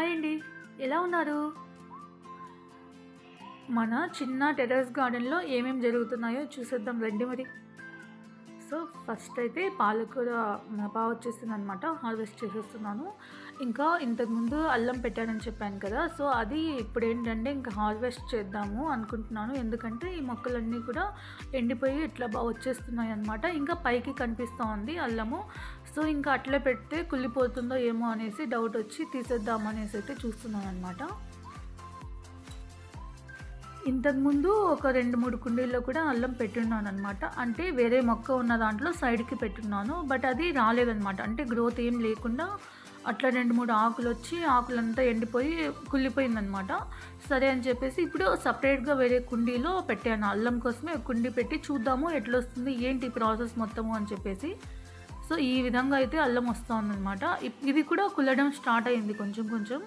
Hi అండి, ఎలా ఉన్నారు? మన చిన్న టెర్రస్ గార్డెన్లో ఏమేమి జరుగుతున్నాయో చూసేద్దాం రండి మరి. సో ఫస్ట్ అయితే పాలకూర బాగా వచ్చేస్తుంది అనమాట, హార్వెస్ట్ చేసేస్తున్నాను. ఇంకా ఇంతకుముందు అల్లం పెట్టానని చెప్పాను కదా, సో అది ఇప్పుడు ఏంటంటే ఇంకా హార్వెస్ట్ చేద్దాము అనుకుంటున్నాను. ఎందుకంటే ఈ మొక్కలన్నీ కూడా ఎండిపోయి ఇట్లా బాగా వచ్చేస్తున్నాయి అనమాట. ఇంకా పైకి కనిపిస్తూ ఉంది అల్లము. సో ఇంకా అట్లే పెడితే కుళ్ళిపోతుందో ఏమో అనేసి డౌట్ వచ్చి తీసేద్దాం అనేసి అయితే చూస్తున్నాను అనమాట. ఇంతకుముందు ఒక 2-3 కుండీల్లో కూడా అల్లం పెట్టున్నాను అనమాట. అంటే వేరే మొక్క ఉన్న దాంట్లో సైడ్కి పెట్టున్నాను, బట్ అది రాలేదనమాట. అంటే గ్రోత్ ఏం లేకుండా అట్లా 2-3 ఆకులు వచ్చి ఆకులంతా ఎండిపోయి కుళ్ళిపోయిందనమాట. సరే అని చెప్పేసి ఇప్పుడు సపరేట్గా వేరే కుండీలో పెట్టాను. అల్లం కోసమే కుండీ పెట్టి చూద్దాము ఎట్లా వస్తుంది ఏంటి ప్రాసెస్ మొత్తము అని చెప్పేసి. సో ఈ విధంగా అయితే అల్లం వస్తుందన్నమాట. ఇది కూడా కుల్లడం స్టార్ట్ అయింది కొంచెం కొంచెం.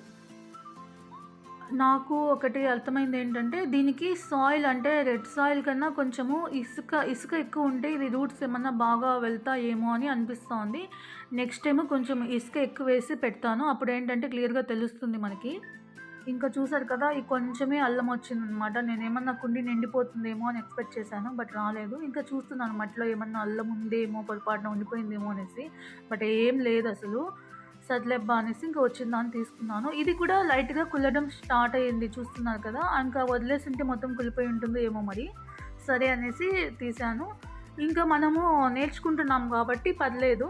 నాకు ఒకటి అర్థమైంది ఏంటంటే, దీనికి సాయిల్ అంటే రెడ్ సాయిల్ కన్నా కొంచెము ఇసుక ఎక్కువ ఉంటే ఇది రూట్స్ ఏమన్నా బాగా వెళ్తాయేమో అని అనిపిస్తోంది. నెక్స్ట్ టైం కొంచెం ఇసుక ఎక్కువ వేసి పెడతాను, అప్పుడు ఏంటంటే క్లియర్గా తెలుస్తుంది మనకి. ఇంకా చూసారు కదా, ఈ కొంచెమే అల్లం వచ్చిందనమాట. నేనేమన్నా కుండి నిండిపోతుందేమో అని ఎక్స్పెక్ట్ చేశాను, బట్ రాలేదు. ఇంకా చూస్తున్నాను మట్లో ఏమన్నా అల్లం ఉందేమో, పొరపాటున ఉండిపోయిందేమో అనేసి, బట్ ఏం లేదు అసలు. సర్లేబ్బా అనేసి ఇంకా వచ్చిందని తీసుకున్నాను. ఇది కూడా లైట్గా కుల్లడం స్టార్ట్ అయ్యింది, చూస్తున్నారు కదా. ఇంకా వదిలేసింటే మొత్తం కుళ్ళిపోయి ఉంటుందో ఏమో మరి. సరే అనేసి తీసాను. ఇంకా మనము నేర్చుకుంటున్నాం కాబట్టి పర్లేదు.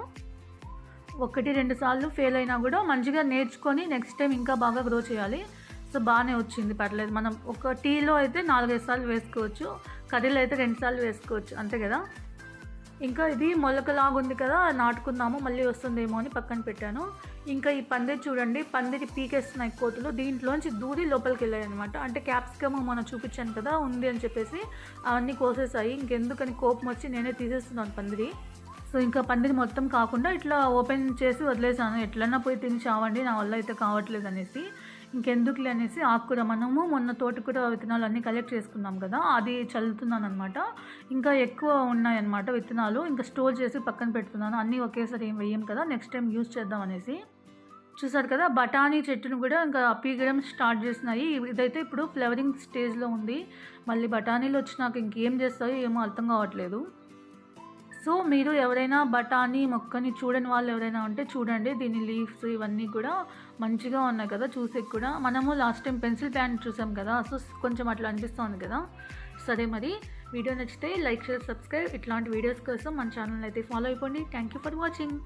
1-2 సార్లు ఫెయిల్ అయినా కూడా మంచిగా నేర్చుకొని నెక్స్ట్ టైం ఇంకా బాగా గ్రో చేయాలి. సో బాగానే వచ్చింది, పర్లేదు. మనం ఒక టీలో అయితే 4-5 సార్లు వేసుకోవచ్చు, కర్రీలో అయితే 2 సార్లు వేసుకోవచ్చు, అంతే కదా. ఇంకా ఇది మొలకలాగుంది కదా, నాటుకుందాము మళ్ళీ వస్తుందేమో అని పక్కన పెట్టాను. ఇంకా ఈ పందిరి చూడండి, పందిరి పీకేస్తున్నాయి కోతులు. దీంట్లోంచి దూరి లోపలికి వెళ్ళాయి అనమాట. అంటే క్యాప్సికమ్ మనం చూపించాను కదా ఉంది అని చెప్పేసి, అవన్నీ కోసేసాయి. ఇంకెందుకని కోపం వచ్చి నేనే తీసేస్తున్నాను పందిరి. సో ఇంకా పందిరి మొత్తం కాకుండా ఇట్లా ఓపెన్ చేసి వదిలేసాను. ఎట్లన్నా పోయి తిని చావండి, నా వల్ల అయితే కావట్లేదు అనేసి. ఇంకెందుకులే అనేసి ఆకుకూర, మనము మొన్న తోటకూర విత్తనాలు అన్నీ కలెక్ట్ చేసుకున్నాం కదా, అది చల్లుతున్నాను అనమాట. ఇంకా ఎక్కువ ఉన్నాయన్నమాట విత్తనాలు, ఇంకా స్టోర్ చేసి పక్కన పెడుతున్నాను. అన్నీ ఒకేసారి ఏం వేయం కదా, నెక్స్ట్ టైం యూజ్ చేద్దాం అనేసి. చూసారు కదా, బఠానీ చెట్టును కూడా ఇంకా పీగడం స్టార్ట్ చేసినాయి. ఇదైతే ఇప్పుడు ఫ్లవరింగ్ స్టేజ్లో ఉంది. మళ్ళీ బఠానీలు వచ్చినాక ఇంకేం చేస్తాయో ఏమో అర్థం కావట్లేదు. సో మీరు ఎవరైనా బఠానీ మొక్కని చూడని వాళ్ళు ఎవరైనా ఉంటే చూడండి. దీని లీవ్స్ ఇవన్నీ కూడా మంచిగా ఉన్నాయి కదా, చూసే కూడా. మనము లాస్ట్ టైం పెన్సిల్ ప్లాంట్ చూసాం కదా, సో కొంచెం అట్లా అనిపిస్తుంది కదా. సరే మరి, వీడియో నచ్చితే లైక్, షేర్, సబ్స్క్రైబ్. ఇట్లాంటి వీడియోస్ కోసం మన ఛానల్ అయితే ఫాలో అయిపోండి. Thank you for watching.